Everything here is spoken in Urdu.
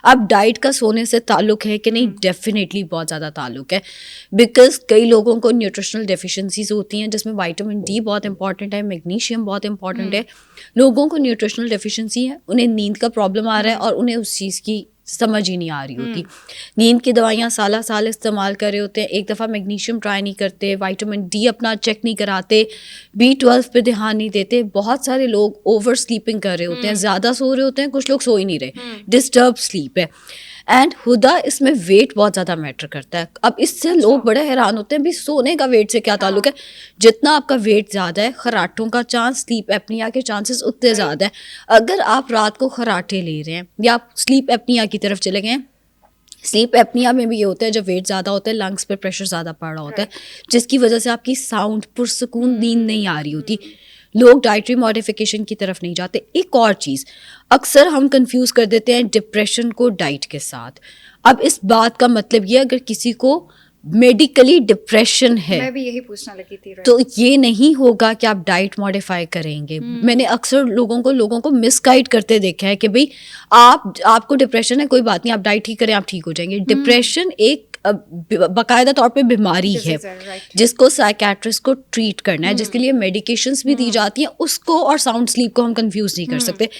اب ڈائٹ کا سونے سے تعلق ہے کہ نہیں؟ ڈیفینیٹلی بہت زیادہ تعلق ہے، بیکاز کئی لوگوں کو نیوٹریشنل ڈیفیشنسیز ہوتی ہیں جس میں وائٹامن ڈی بہت امپورٹنٹ ہے، میگنیشیم بہت امپورٹنٹ ہے. لوگوں کو نیوٹریشنل ڈیفیشنسی ہے، انہیں نیند کا پرابلم آ رہا ہے اور انہیں اس چیز کی سمجھ ہی نہیں آ رہی ہوتی. نیند کی دوائیاں سالہ سال استعمال کر رہے ہوتے ہیں، ایک دفعہ میگنیشیم ٹرائی نہیں کرتے، وائٹامن ڈی اپنا چیک نہیں کراتے، B12 پہ دھیان نہیں دیتے. بہت سارے لوگ اوور سلیپنگ کر رہے ہوتے ہیں، زیادہ سو رہے ہوتے ہیں، کچھ لوگ سو ہی نہیں رہے، ڈسٹرب سلیپ ہے. اینڈ ہدا اس میں ویٹ بہت زیادہ میٹر کرتا ہے. اب اس سے لوگ بڑے حیران ہوتے ہیں بھی سونے کا ویٹ سے کیا تعلق ہے. جتنا آپ کا ویٹ زیادہ ہے، خراٹوں کا چانس، سلیپ ایپنیا کے چانسز اتنے زیادہ ہیں. اگر آپ رات کو خراٹے لے رہے ہیں یا آپ سلیپ ایپنیا کی طرف چلے گئے، سلیپ ایپنیا میں بھی یہ ہوتا ہے جب ویٹ زیادہ ہوتا ہے لنگس پہ پریشر زیادہ پڑ رہا ہوتا ہے، جس کی وجہ سے آپ کی ساؤنڈ پرسکون نیند نہیں آ رہی ہوتی. لوگ ڈائٹری ماڈیفیکیشن کی طرف نہیں جاتے. ایک اور چیز اکثر ہم کنفیوز کر دیتے ہیں ڈپریشن کو ڈائٹ کے ساتھ. اب اس بات کا مطلب یہ اگر کسی کو میڈیکلی ڈپریشن ہے، میں بھی یہی پوچھنا لگی تھی، تو یہ نہیں ہوگا کہ آپ ڈائٹ ماڈیفائی کریں گے. میں نے اکثر لوگوں کو مس گائڈ کرتے دیکھا ہے کہ بھئی آپ کو ڈپریشن ہے، کوئی بات نہیں، آپ ڈائٹ ٹھیک کریں، آپ ٹھیک ہو جائیں گے. ڈپریشن ایک باقاعدہ طور پہ بیماری ہے جس کو سائیکیٹرسٹ کو ٹریٹ کرنا ہے، جس کے لیے میڈیکیشنز بھی دی جاتی ہیں. اس کو اور ساؤنڈ سلیپ کو ہم کنفیوز نہیں کر سکتے.